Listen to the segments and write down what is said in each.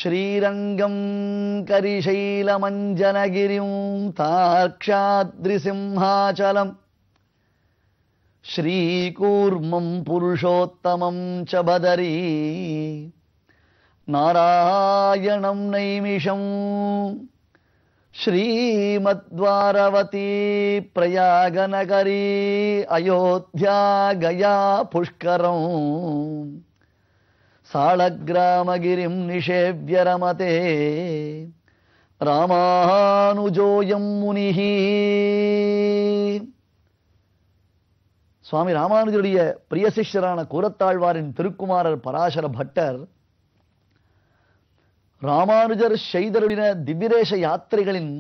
ஸ்ரீரங்கம் கரிசைலமஞ்சனகிரிம் தார்க்ஷாத்ரிசிம்ஹாச்சலம் ஸ்ரீகூர்மம் புருஷோத்தமம் ச பதரி நாராயணம் நைமிஷம் ஸ்ரீமத்வாரவதி பிரயாகநகரி அயோத்யா கயா புஷ்கரம் சாளக்கிராமகிரிம் நிஷேவ்ய ரமதே ராமானுஜோயம் முனிஹி. சுவாமி ராமானுஜருடைய பிரிய சிஷ்யரான கூரத்தாழ்வாரின் திருக்குமாரர் பராசர பட்டர் ராமானுஜர் செய்தருளின திவ்யதேச யாத்திரைகளின்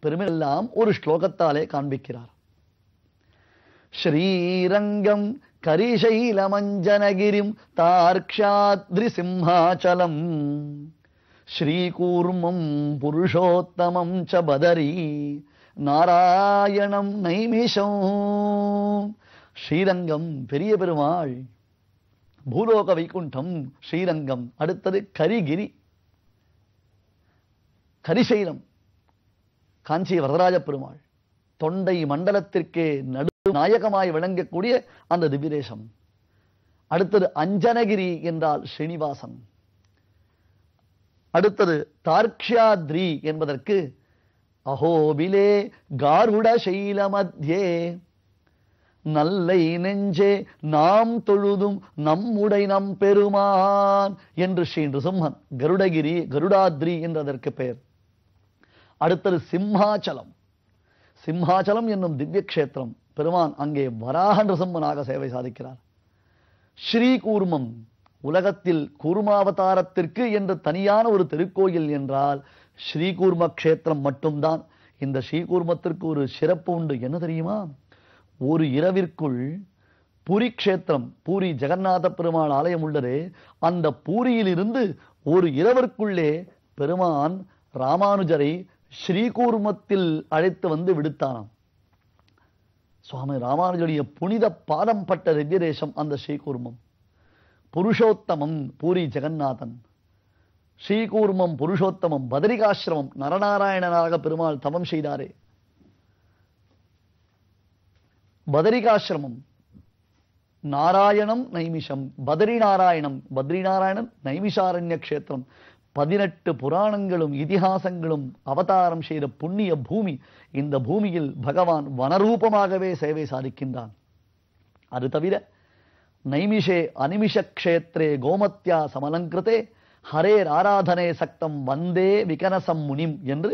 பெருமையெல்லாம் ஒரு ஸ்லோகத்தாலே காண்பிக்கிறார். ஸ்ரீரங்கம் கரிசைலமஞ்சனகிரிம் தார்க்ஷாத்ரிசிம்ஹாச்சலம் ஸ்ரீகூர்மம் புருஷோத்தமம் ச பதரி நாராயணம் நைமிஷம். ஸ்ரீரங்கம் பெரிய பெருமாள், பூலோக வைகுண்டம் ஸ்ரீரங்கம். அடுத்தது கரிகிரி, கரிசைலம் காஞ்சி வரதராஜ பெருமாள், தொண்டை மண்டலத்திற்கே நடு நாயகமாய் விளங்கக்கூடிய அந்த திவ்யதேசம். அடுத்தது அஞ்சனகிரி என்றால் ஸ்ரீனிவாசன். அடுத்தது தார்க்ஷ்யாத்ரி என்பதற்கு அஹோபிலே காருட சைல மத்தியே நல்லை நெஞ்சே நாம் தொழுதும் நம்முடை நம் பெருமான் என்று ஸ்ரீ நிருசிம்மன் கருடகிரி கருடாத்ரி என்றதற்கு பெயர். அடுத்தது சிம்ஹாச்சலம். சிம்ஹாச்சலம் என்னும் திவ்ய கஷேத்திரம். பெருமான் அங்கே வராக நிருசிம்மனாக சேவை சாதிக்கிறார். ஸ்ரீகூர்மம், உலகத்தில் கூர்மாவதாரத்திற்கு என்று தனியான ஒரு திருக்கோயில் என்றால் ஸ்ரீகூர்ம கஷேத்திரம் மட்டும்தான். இந்த ஸ்ரீகூர்மத்திற்கு ஒரு சிறப்பு உண்டு. என்ன தெரியுமா? ஒரு இரவிற்குள் பூரி கஷேத்திரம், பூரி ஜெகநாத பெருமாள் ஆலயம் உள்ளது. அந்த பூரியிலிருந்து ஒரு இரவிற்குள்ளே பெருமான் ராமானுஜரை ஸ்ரீகூர்மத்தில் அழைத்து வந்து விடுத்தானாம். சுவாமி ராமானுஜருடைய புனித பாதம் பட்ட திவ்ய தேசம் அந்த ஸ்ரீகூர்மம். புருஷோத்தமம் பூரி ஜெகநாதன், ஸ்ரீகூர்மம் புருஷோத்தமம். பதரிகாசிரமம், நரநாராயணனாக பெருமாள் தவம் செய்தாரே பதரிகாசிரமம். நாராயணம் நைமிஷம், பத்ரி நாராயணம், பத்ரிநாராயணன் நைமிஷாரண்ய கஷேத்திரம். 18 புராணங்களும் இதிகாசங்களும் அவதாரம் செய்த புண்ணிய பூமி. இந்த பூமியில் பகவான் வனரூபமாகவே சேவை சாதிக்கின்றான். அது தவிர நைமிஷே அனிமிஷ கஷேத்ரே கோமத்யா சமலங்கிருதே ஹரேர் ஆராதனே சக்தம் வந்தே விகனசம் முனிம் என்று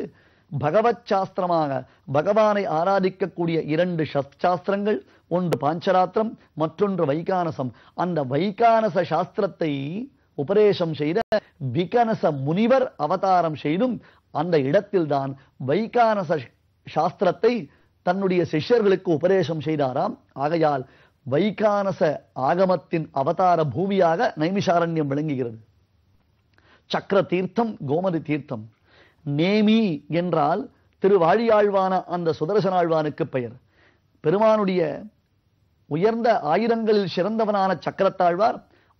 பகவத் சாஸ்திரமாக பகவானை ஆராதிக்கக்கூடிய 2 சாஸ்திரங்கள், ஒன்று பாஞ்சராத்திரம், மற்றொன்று வைகானசம். அந்த வைகானச சாஸ்திரத்தை உபதேசம் செய்த விகனச முனிவர் அவதாரம் செய்தும் அந்த இடத்தில்தான் வைகானச சாஸ்திரத்தை தன்னுடைய சிஷ்யர்களுக்கு உபதேசம் செய்தாராம். ஆகையால் வைகானச ஆகமத்தின் அவதார பூமியாக நைமிஷாரண்யம் விளங்குகிறது. சக்கர தீர்த்தம், கோமதி தீர்த்தம். நேமி என்றால் திருவாழியாழ்வான அந்த சுதர்சனாழ்வானுக்கு பெயர். பெருமானுடைய உயர்ந்த ஆயிரங்களில் சிறந்தவனான சக்கரத்தாழ்வார்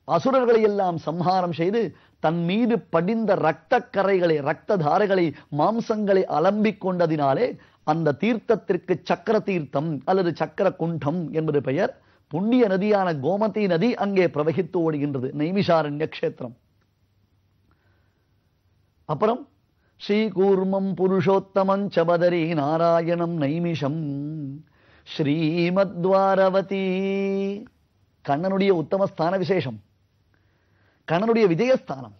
அசுரர்களை எல்லாம் சம்ஹாரம் செய்து தன் மீது படிந்த இரத்த கரைகளை, இரத்த தாரைகளை, மாம்சங்களை அலம்பிக் கொண்டதினாலே அந்த தீர்த்தத்திற்கு சக்கர தீர்த்தம் அல்லது சக்கர குண்டம் என்பது பெயர். புண்ணிய நதியான கோமதி நதி அங்கே பிரவகித்து ஓடுகின்றது, நைமிஷாரண்ய கஷேத்திரம். அப்புறம் ஸ்ரீகூர்மம் புருஷோத்தமம் ச பதரி நாராயணம் நைமிஷம் ஸ்ரீமத்வாரவதி. கண்ணனுடைய உத்தமஸ்தான விசேஷம், கண்ணனுடைய விஜயஸ்தானம்.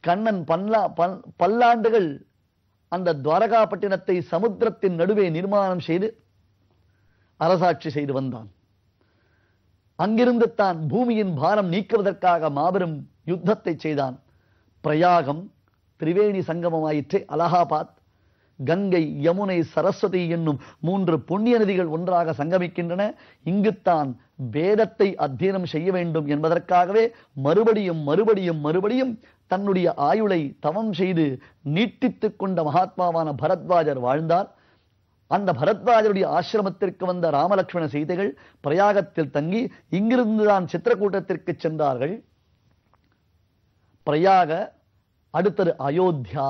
கண்ணன் பல்லாண்டுகள் அந்த துவாரகாப்பட்டினத்தை சமுத்திரத்தின் நடுவே நிர்மாணம் செய்து அரசாட்சி செய்து வந்தான். அங்கிருந்து தான் பூமியின் பாரம் நீக்குவதற்காக மாபெரும் யுத்தத்தை செய்தான். பிரயாகம், திரிவேணி சங்கமமாயிற்றே, அலகாபாத், கங்கை, யமுனை, சரஸ்வதி என்னும் 3 புண்ணிய நதிகள் ஒன்றாக சங்கமிக்கின்றன. இங்குத்தான் வேதத்தை அத்தியனம் செய்ய வேண்டும் என்பதற்காகவே மறுபடியும் மறுபடியும் மறுபடியும் தன்னுடைய ஆயுளை தவம் செய்து நீட்டித்துக் கொண்ட மகாத்மாவான பரத்வாஜர் வாழ்ந்தார். அந்த பரத்வாஜருடைய ஆசிரமத்திற்கு வந்த ராமலட்சுமண சீதைகள் பிரயாகத்தில் தங்கி இங்கிருந்துதான் சித்திரக்கூட்டத்திற்கு சென்றார்கள். பிரயாக அடுத்தது அயோத்தியா.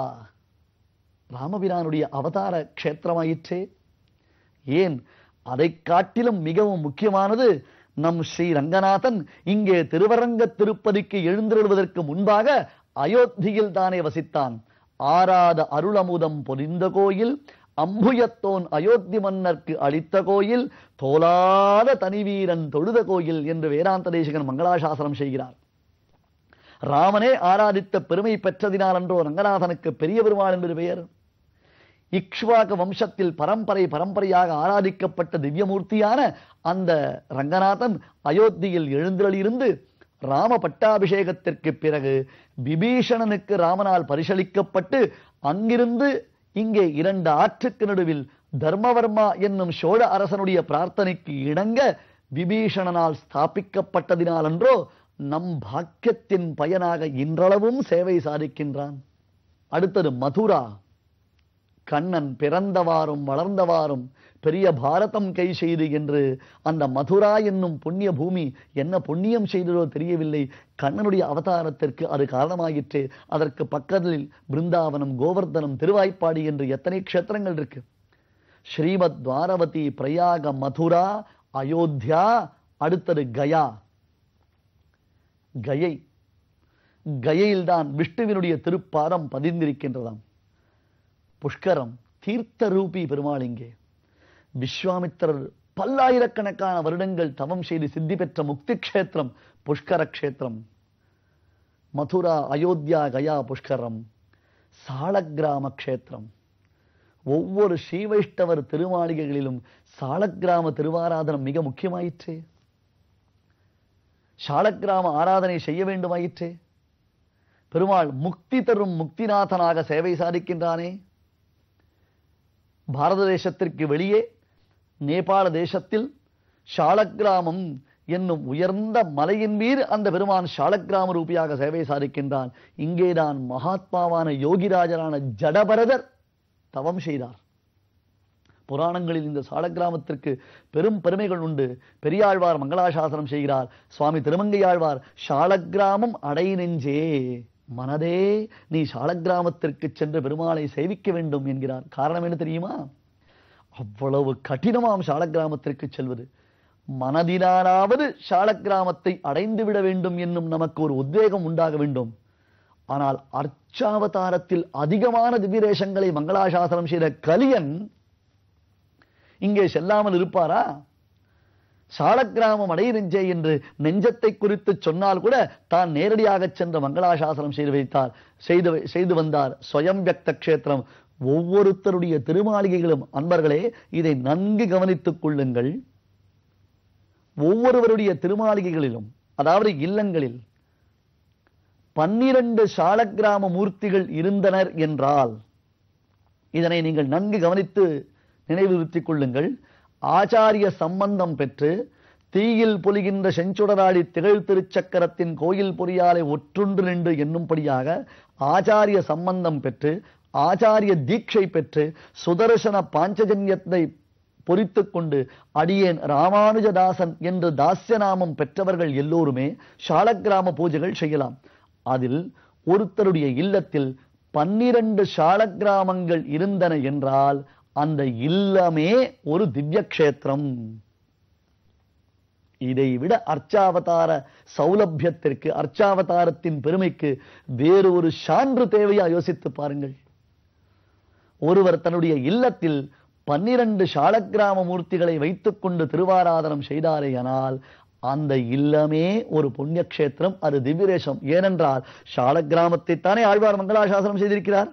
ராமபிரானுடைய அவதார க்ஷேத்திரமாயிற்றே. ஏன், அதை காட்டிலும் மிகவும் முக்கியமானது, நம் ஸ்ரீ ரங்கநாதன் இங்கே திருவரங்க திருப்பதிக்கு எழுந்தருள்வதற்கு முன்பாக அயோத்தியில் தானே வசித்தான். ஆராத அருளமுதம் பொதிந்த கோயில், அம்புயத்தோன் அயோத்தி மன்னர்க்கு அளித்த கோயில், தோலாத தனிவீரன் தொழுத கோயில் என்று வேதாந்த தேசிகன் மங்களாசாசனம் செய்கிறார். ராமனே ஆராதித்த பெருமை பெற்றதினால் அன்றோ ரங்கநாதனுக்கு பெரிய பெருமாள் என்று பெயர். இக்ஷ்வாக வம்சத்தில் பரம்பரையாக ஆராதிக்கப்பட்ட திவ்யமூர்த்தியான அந்த ரங்கநாதன் அயோத்தியில் எழுந்தருளியிருந்து ராம பட்டாபிஷேகத்திற்கு பிறகு விபீஷணனுக்கு ராமனால் பரிசளிக்கப்பட்டு அங்கிருந்து இங்கே 2 ஆற்றுக்கு நடுவில் தர்மவர்மா என்னும் சோழ அரசனுடைய பிரார்த்தனைக்கு இணங்க விபீஷணனால் ஸ்தாபிக்கப்பட்டதினால் அன்றோ நம் பாக்கியத்தின் பயனாக இன்றளவும் சேவை சாதிக்கின்றான். அடுத்தது மதுரா. கண்ணன் பிறந்தவாறும் வளர்ந்தவாறும் பெரிய பாரதம் கை செய்து என்று அந்த மதுரா என்னும் புண்ணிய பூமி என்ன புண்ணியம் செய்ததோ தெரியவில்லை, கண்ணனுடைய அவதாரத்திற்கு அது காரணமாயிற்று. அதற்கு பக்கத்தில் பிருந்தாவனம், கோவர்தனம், திருவாய்ப்பாடி என்று எத்தனை க்ஷேத்திரங்கள் இருக்கு. ஸ்ரீமத் துவாரவதி, பிரயாக, மதுரா, அயோத்தியா. அடுத்தது கயா. கயை. கயையில்தான் விஷ்ணுவினுடைய திருப்பாதம் பதிந்திருக்கின்றதாம். புஷ்கரம், தீர்த்த ரூபி பெருமாள் இங்கே. விஸ்வாமித்திரர் பல்லாயிரக்கணக்கான வருடங்கள் தவம் செய்து சித்தி பெற்ற முக்தி க்ஷேத்திரம் புஷ்கர க்ஷேத்திரம். மதுரா, அயோத்தியா, கயா, புஷ்கரம். சாலக்கிராம க்ஷேத்திரம். ஒவ்வொரு ஸ்ரீ வைஷ்ணவர் திருமாளிகைகளிலும் சாலக்கிராம திருவாராதனம் மிக முக்கியமாயிற்றே. சாலக்கிராம ஆராதனை செய்ய வேண்டுமாயிற்றே. பெருமாள் முக்தி தரும் முக்திநாதனாக சேவை சாதிக்கின்றானே. பாரத தேசத்திற்கு வெளியே நேபாள தேசத்தில் சாலக்கிராமம் என்னும் உயர்ந்த மலையின் மீது அந்த பெருமான் சாலக்கிராம ரூபியாக சேவை சாதிக்கின்றான். இங்கேதான் மகாத்மாவான யோகிராஜரான ஜடபரதர் தவம் செய்தார். புராணங்களில் இந்த சாலக்கிராமத்திற்கு பெரும் பெருமைகள் உண்டு. பெரியாழ்வார் மங்களாசாசனம் செய்கிறார். சுவாமி திருமங்கையாழ்வார் சாலக்கிராமம் அடை நெஞ்சே, மனதே நீ சாலக்கிராமத்திற்கு சென்று பெருமாளை சேவிக்க வேண்டும் என்கிறார். காரணம் என்ன தெரியுமா? அவ்வளவு கடினமாம் சாலக்கிராமத்திற்கு செல்வது. மனதினாலாவது சாலக்கிராமத்தை அடைந்து விட வேண்டும் என்னும் நமக்கு ஒரு உத்வேகம் உண்டாக வேண்டும். ஆனால் அர்ச்சாவதாரத்தில் அதிகமான திவ்யதேசங்களை மங்களாசாசனம் செய்த கலியன் இங்கே செல்லாமல் இருப்பாரா? சாலக்கிராமம் அடை நெஞ்சே என்று நெஞ்சத்தை குறித்து சொன்னால் கூட தான் நேரடியாக சென்ற மங்களாசாசனம் செய்து வந்தார். ஸ்வயம் வியக்த க்ஷேத்திரம். ஒவ்வொருத்தருடைய திருமாளிகைகளும் அன்பர்களே இதை நன்கு கவனித்துக் கொள்ளுங்கள். ஒவ்வொருவருடைய திருமாளிகைகளிலும், அதாவது இல்லங்களில் 12 சாலக்கிராம மூர்த்திகள் இருந்தனர் என்றால் இதனை நீங்கள் நன்கு கவனித்து நினைவுறுத்திக் கொள்ளுங்கள். ஆச்சாரிய சம்பந்தம் பெற்று தீயில் பொலிகின்ற செஞ்சுடராடி திகழ் திருச்சக்கரத்தின் கோயில் பொறியாலை ஒற்றொன்று நின்று என்னும்படியாக ஆச்சாரிய சம்பந்தம் பெற்று ஆச்சாரிய தீட்சை பெற்று சுதர்சன பாஞ்சஜன்யத்தை பொறித்துக் கொண்டு அடியேன் ராமானுஜதாசன் என்று தாஸ்யநாமம் பெற்றவர்கள் எல்லோருமே சாலக்கிராம பூஜைகள் செய்யலாம். அதில் ஒருத்தருடைய இல்லத்தில் 12 சாலக்கிராமங்கள் இருந்தன என்றால் அந்த இல்லமே ஒரு திவ்ய க்ஷேத்திரம். இதைவிட அர்ச்சாவதார சௌலபியத்திற்கு, அர்ச்சாவதாரத்தின் பெருமைக்கு வேறு ஒரு சான்று தேவையா? யோசித்து பாருங்கள். ஒருவர் தன்னுடைய இல்லத்தில் 12 சாலக்கிராம மூர்த்திகளை வைத்துக் கொண்டு திருவாராதனம் செய்தாரேயானால் அந்த இல்லமே ஒரு புண்ணிய கஷேத்திரம், அது திவ்யதேசம். ஏனென்றால் சாலக்கிராமத்தை தானே ஆழ்வார் மங்களாசாசனம் செய்திருக்கிறார்.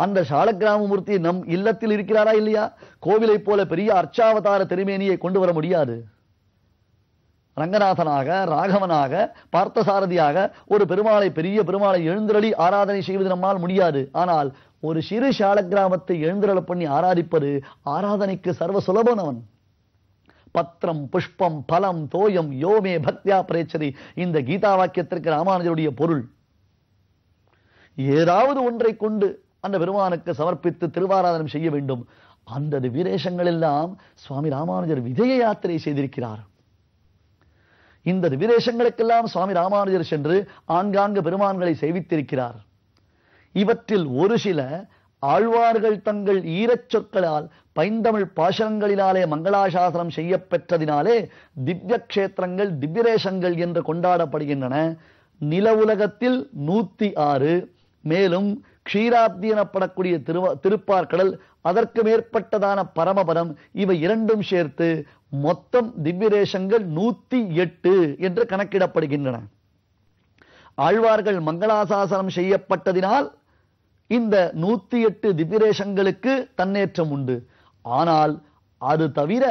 அந்த சாலக்கிராம மூர்த்தி நம் இல்லத்தில் இருக்கிறாரா இல்லையா? கோவிலை போல பெரிய அர்ச்சாவதார திருமேனியை கொண்டு வர முடியாது. ரங்கநாதனாக, ராகவனாக, பார்த்தசாரதியாக ஒரு பெருமாளை, பெரிய பெருமாளை எழுந்தருளி ஆராதனை செய்வது நம்மால் முடியாது. ஆனால் ஒரு சிறு சாலக்கிராமத்தை எழுந்தருள பண்ணி ஆராதிப்பது ஆராதனைக்கு சர்வ சுலபனவன். பத்திரம், புஷ்பம், பலம், தோயம் யோமே பக்தியா பிரேச்சதி. இந்த கீதா வாக்கியத்திற்கு ராமானுஜருடைய பொருள். ஏதாவது ஒன்றை கொண்டு அந்த பெருமானுக்கு சமர்ப்பித்து திருவாராதனம் செய்ய வேண்டும். அந்த திவ்யதேசங்கள் எல்லாம் சுவாமி ராமானுஜர் விஜய யாத்திரை செய்திருக்கிறார். இந்த திவ்யதேசங்களுக்கெல்லாம் சுவாமி ராமானுஜர் சென்று ஆங்காங்கு பெருமான்களை சேவித்திருக்கிறார். இவற்றில் ஒரு சில ஆழ்வார்கள் தங்கள் ஈரச் சொற்களால் பைந்தமிழ் பாசனங்களினாலே மங்களாசாசனம் செய்யப்பெற்றதினாலே திவ்ய கஷேத்திரங்கள் திவ்யரேசங்கள் என்று கொண்டாடப்படுகின்றன. நில உலகத்தில் 106, மேலும் க்ஷீராப்தி எனப்படக்கூடிய திருப்பார்கடல், அதற்கு மேற்பட்டதான பரமபதம், இவை இரண்டும் சேர்த்து மொத்தம் திவ்யரேசங்கள் 108 என்று கணக்கிடப்படுகின்றன. ஆழ்வார்கள் மங்களாசாசனம் செய்யப்பட்டதினால் இந்த 108 திவ்யரேசங்களுக்கு தன்னேற்றம் உண்டு. ஆனால் அது தவிர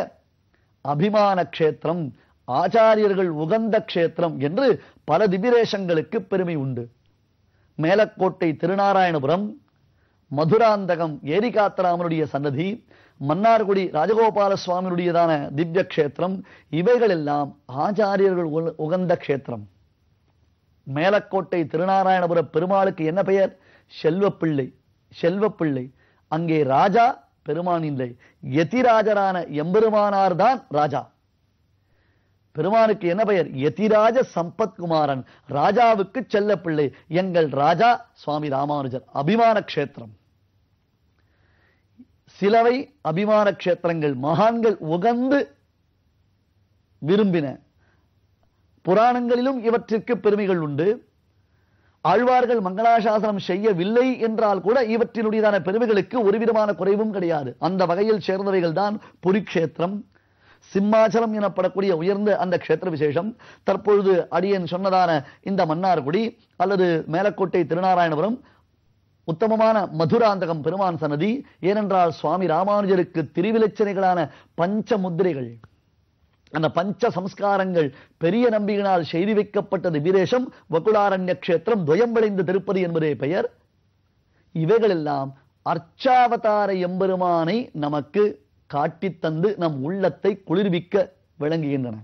அபிமான க்ஷேத்திரம், ஆச்சாரியர்கள் உகந்த க்ஷேத்திரம் என்று பல திவ்யரேசங்களுக்கு பெருமை உண்டு. மேலக்கோட்டை திருநாராயணபுரம், மதுராந்தகம் ஏரிகாத்தராமனுடைய சன்னதி, மன்னார்குடி ராஜகோபால சுவாமியுடையதான திவ்ய கஷேத்திரம், இவைகளெல்லாம் ஆச்சாரியர்கள் உகந்த க்ஷேத்திரம். மேலக்கோட்டை திருநாராயணபுர பெருமாளுக்கு என்ன பெயர்? செல்வப்பிள்ளை. செல்வப்பிள்ளை. அங்கே ராஜா பெருமான் இல்லை, யதிராஜரான எம்பெருமானார் தான் ராஜா. பெருமானுக்கு என்ன பெயர்? யதிராஜ சம்பத்குமாரன். ராஜாவுக்கு செல்லப்பிள்ளை. எங்கள் ராஜா சுவாமி ராமானுஜர். அபிமான க்ஷேத்திரம். சிலவை அபிமான க்ஷேத்திரங்கள் மகான்கள் உகந்து விரும்பின. புராணங்களிலும் இவற்றிற்கு பெருமைகள் உண்டு. ஆழ்வார்கள் மங்களாசாசனம் செய்யவில்லை என்றால் கூட இவற்றினுடையதான பெருமைகளுக்கு ஒரு விதமான குறைவும் கிடையாது. அந்த வகையில் சேர்ந்தவைகள் தான் புரிக்ஷேத்திரம், சிம்மாச்சலம் எனப்படக்கூடிய உயர்ந்த அந்த க்ஷேத்திர விசேஷம். தற்பொழுது அடியன் சொன்னதான இந்த மன்னார்குடி அல்லது மேலக்கோட்டை திருநாராயணபுரம், உத்தமமான மதுராந்தகம் பெருமான் சன்னதி. ஏனென்றால் சுவாமி ராமானுஜருக்கு திருவிலட்சணைகளான பஞ்ச முத்திரைகள், அந்த பஞ்ச சம்ஸ்காரங்கள் பெரிய நம்பியினால் செய்து வைக்கப்பட்ட திவ்யரேசம் வகுளாரண்ய க்ஷேத்திரம், துவயம் விளைந்த திருப்பதி என்பதே பெயர். இவைகளெல்லாம் அர்ச்சாவதார எம்பெருமானை நமக்கு காட்டித்தந்து நம் உள்ளத்தை குளிர்விக்க விளங்குகின்றன.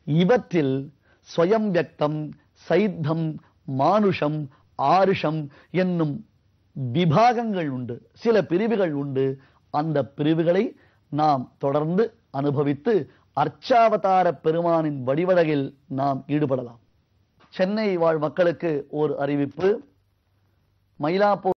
இவற்றில் ஸ்வயம் வியக்தம், சைத்தம், மானுஷம், ஆருஷம் என்னும் விபாகங்கள் உண்டு, சில பிரிவுகள் உண்டு. அந்த பிரிவுகளை நாம் தொடர்ந்து அனுபவித்து அர்ச்சாவதார பெருமானின் வடிவழகில் நாம் ஈடுபடலாம். சென்னை வாழ் மக்களுக்கு ஓர் அறிவிப்பு. மயிலாப்பூர்